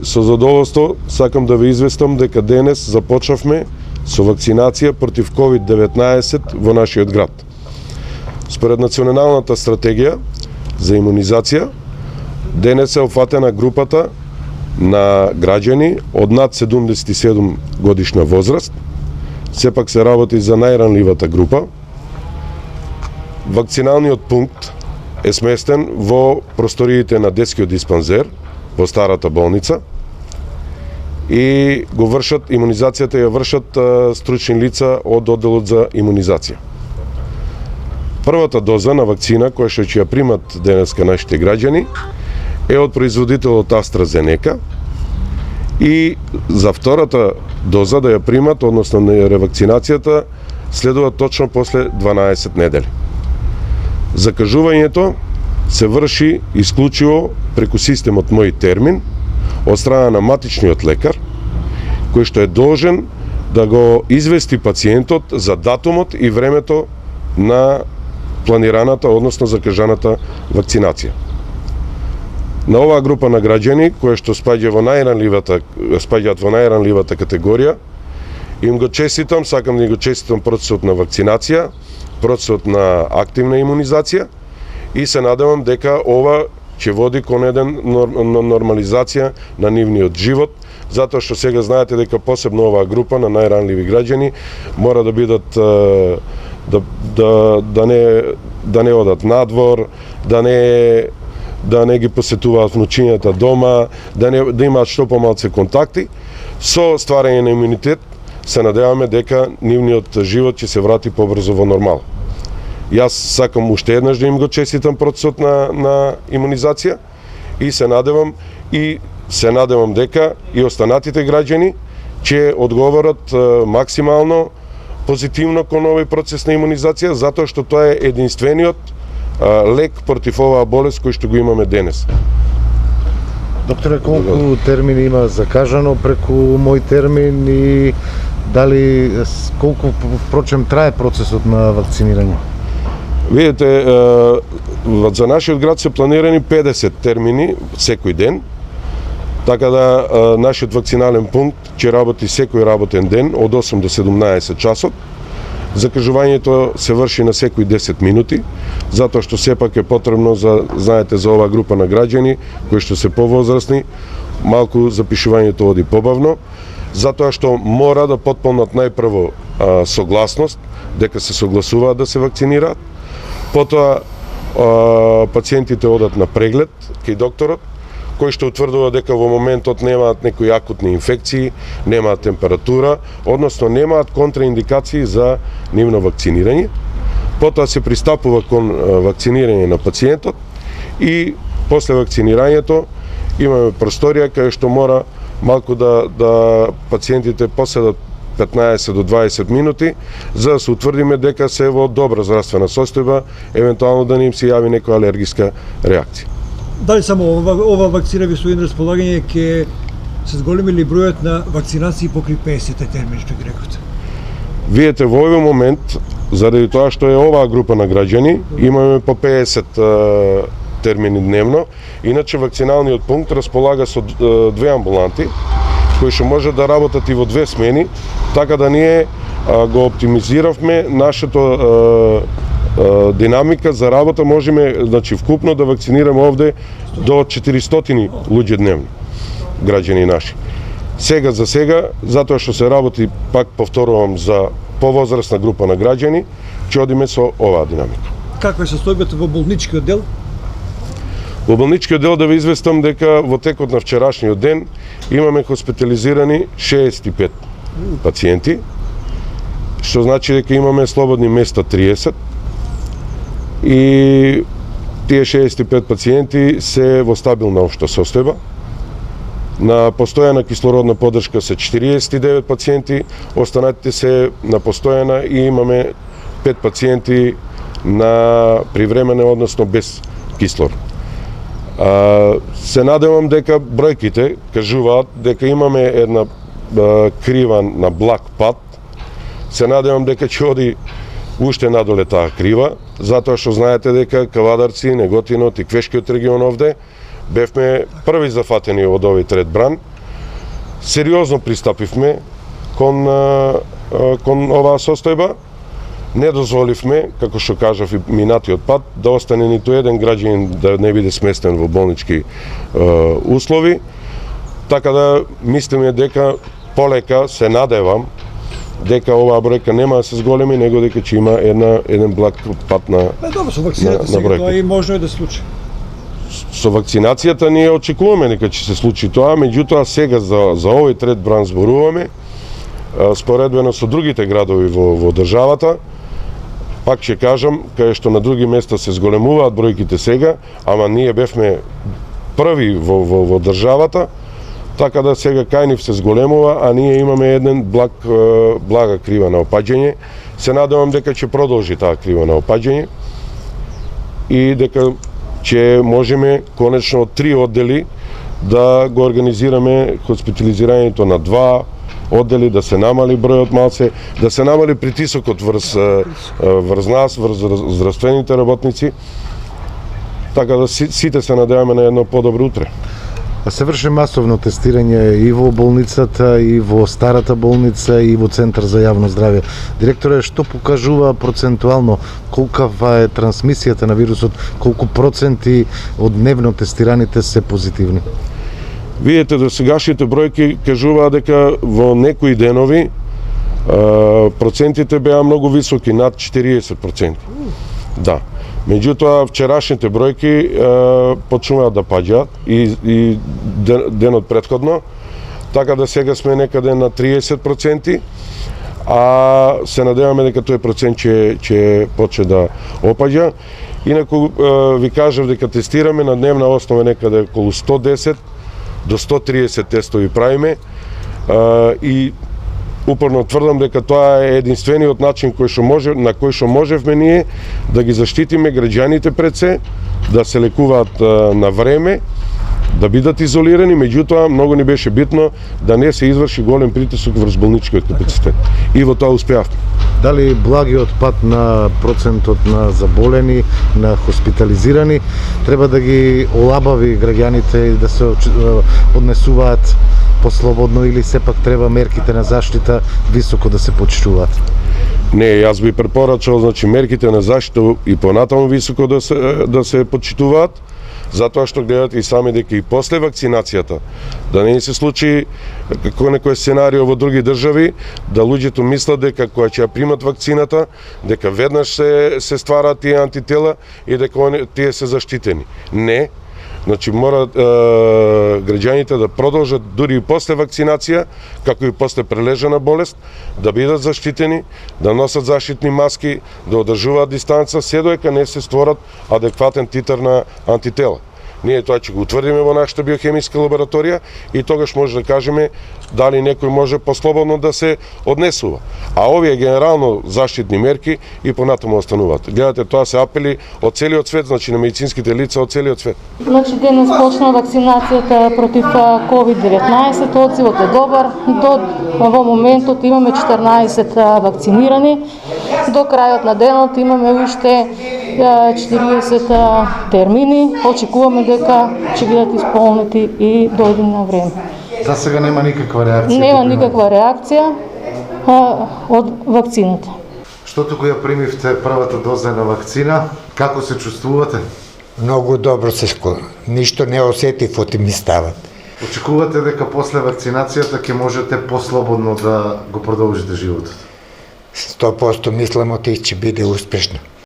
Со задоволство сакам да ве известам дека денес започнавме со вакцинација против COVID-19 во нашиот град. Според националната стратегија за имунизација, денес е опфатена групата на граѓани од над 77 годишна возраст. Сепак се работи за најранливата група. Вакциналниот пункт е сместен во просториите на детскиот диспанзер во старата болница и го вршат имунизацијата ја вршат стручни лица од одделот за имунизација. Првата доза на вакцина која што ќе ја примат денеска нашите граѓани е од производителот AstraZeneca и за втората доза да ја примат, односно ревакцинацијата, следува точно после 12 недели. Закажувањето се врши исклучиво преку системот Мој термин од страна на матичниот лекар, кој што е должен да го извести пациентот за датумот и времето на планираната, односно закажаната вакцинација. На оваа група на граѓани, кои што спаѓаат во најранливата категорија, им го честитам, сакам да им го честитам процесот на вакцинација, процесот на активна имунизација и се надевам дека ова ќе води кон еден нормализација на нивниот живот, затоа што сега знаете дека посебно оваа група на најранливи граѓани мора да бидат да не одат надвор, да не ги посетуваат внучињата дома, да имаат што помалце контакти. Со стварање на имунитет се надеваме дека нивниот живот ќе се врати побрзо во нормал. Јас сакам уште еднаш да им го честитам процесот на имунизација и се надевам дека и останатите граѓани ќе одговорат максимално позитивно кон овој процес на имунизација, затоа што тоа е единствениот лек против оваа болест кој што го имаме денес. Докторе, колку термини има закажано преку Мој термин и дали колку впрочем трае процесот на вакцинирање? Видите, за нашиот град се планирани 50 термини секој ден, така да нашиот вакцинален пункт ќе работи секој работен ден од 8 до 17 часот. Закажувањето се врши на секој 10 минути, затоа што сепак е потребно знаете за оваа група на граѓани кои што се повозрасни, малку запишувањето оди побавно, затоа што мора да потполнат најпрво согласност дека се согласуваат да се вакцинираат. Потоа пациентите одат на преглед кај докторот, кој што утврдува дека во моментот немаат некои акутни инфекции, немаат температура, односно немаат контраиндикации за нивно вакцинирање. Потоа се пристапува кон вакцинирање на пациентот и после вакцинирањето имаме просторија кај што мора малку да пациентите поседат 15 до 20 минути, за да се утврдиме дека се во добра здравствена состојба, евентуално да не им се јави некоја алергиска реакција. Дали само ова вакцина ви стои на располагање ќе се зголеми ли бројот на вакцинации покри 50 термини што ги рекавте? Видете, во овој момент, заради тоа што е оваа група на граѓани, имаме по 50 термини дневно, иначе вакциналниот пункт располага со две амбуланти, кои што може да работат и во две смени, така да ние го оптимизиравме нашето динамика за работа, можеме, значи, вкупно да вакцинираме овде до 400 луѓе дневно, граѓани наши. Сега за сега, затоа што се работи, пак повторувам, за повозрастна група на граѓани, ќе одиме со оваа динамика. Каква е состојбата во болничкиот дел? Во болничкиот дел да ви известам дека во текот на вчерашниот ден имаме хоспитализирани 65 пациенти, што значи дека имаме слободни места 30 и тие 65 пациенти се во стабилна општа состојба. На постојана кислородна поддршка се 49 пациенти, останатите се на постојана и имаме 5 пациенти на привремене, односно без кислород. Се надевам дека бројките кажуваат дека имаме една крива на благ пат. Се надевам дека ќе оди уште надоле таа крива, затоа што знаете дека Кавадарци, Неготино, Тиквешкиот регион овде бевме први зафатени од овој трет бран сериозно пристапивме кон оваа состојба. Не дозволивме, како што кажав и минатиот пат, да остане ниту еден граѓанин да не биде сместен во болнички услови. Така да мислиме дека полека се надевам дека оваа бројка нема да се зголеми, него дека ќе има еден благ пат на Добро, со вакцината сега тоа и можно е да случи. Со вакцинацијата ние очекуваме дека ќе се случи тоа, меѓутоа сега за овој трет бран зборуваме, споредбено со другите градови во државата. Пак ќе кажам, кај што на други места се зголемуваат бројките сега, ама ние бевме први во државата, така да сега кај нив се зголемува, а ние имаме еден блага крива на опаѓање. Се надевам дека ќе продолжи таа крива на опаѓање и дека ќе можеме конечно од 3 оддели да го организираме хоспитализирањето на 2 оддели, да се намали бројот малце, да се намали притисокот врз нас, врз здравствените работници, така да сите се надеваме на едно подобро утре. Се врши масовно тестирање и во болницата, и во старата болница, и во Центар за јавно здравје. Директоре, што покажува процентуално колкава е трансмисијата на вирусот, колку проценти од дневно тестираните се позитивни? Видете, до сегашните бројки кажуваат дека во некои денови процентите беа многу високи, над 40%. Да. Меѓутоа, вчерашните бројки почнуваат да паѓаат и денот претходно, така да сега сме некаде на 30%, а се надеваме дека тој процент ќе почне да опаѓа. Инаку ви кажав дека тестираме на дневна основа некаде околу 110 до 130 тестови правиме и упорно тврдам дека тоа е единствениот начин на кој што можевме ние да ги заштитиме граѓаните пред се, да се лекуваат на време, да бидат изолирани, меѓутоа многу ни беше битно да не се изврши голем притисок врз болничкиот капацитет. И во тоа успеавме. Дали благиот пат на процентот на заболени, на хоспитализирани, треба да ги олабави граѓаните и да се однесуваат послободно, или сепак треба мерките на заштита високо да се почитуваат? Не, јас би препорачал, значи, мерките на заштита и понатаму високо да се почитуваат, затоа што гледате и сами дека и после вакцинацијата, да не се случи како некој сценарио во други држави, да луѓето мислат дека кога ќе ја примат вакцината, дека веднаш се ствараат тие антитела и дека тие се заштитени. Не. Значи, мора граѓаните да продолжат дури и после вакцинација, како и после прележана болест, да бидат заштитени, да носат заштитни маски, да одржуваат дистанца, се додека не се створат адекватен титар на антитела. Ние тоа ќе го утврдиме во нашата биохемиска лабораторија и тогаш може да кажеме дали некој може послободно да се однесува. А овие генерално заштитни мерки и понатаму остануваат. Гледате, тоа се апели од целиот свет, значи на медицинските лица од целиот свет. Значи денес почна вакцинацијата против COVID-19, одзивот е добар. Во моментот имаме 14 вакцинирани. До крајот на денот имаме уште 40 термини. Очекуваме дека ќе бидат исполнети и дојдени на време. За сега нема никаква реакција? Нема никаква реакција од вакцината. Што туку ја примивте првата доза на вакцина, како се чувствувате? Многу добро се ништо не осетив од ми стават. Очекувате дека после вакцинацијата ќе можете послободно да го продолжите животот? 100% мислам од ќе биде успешно.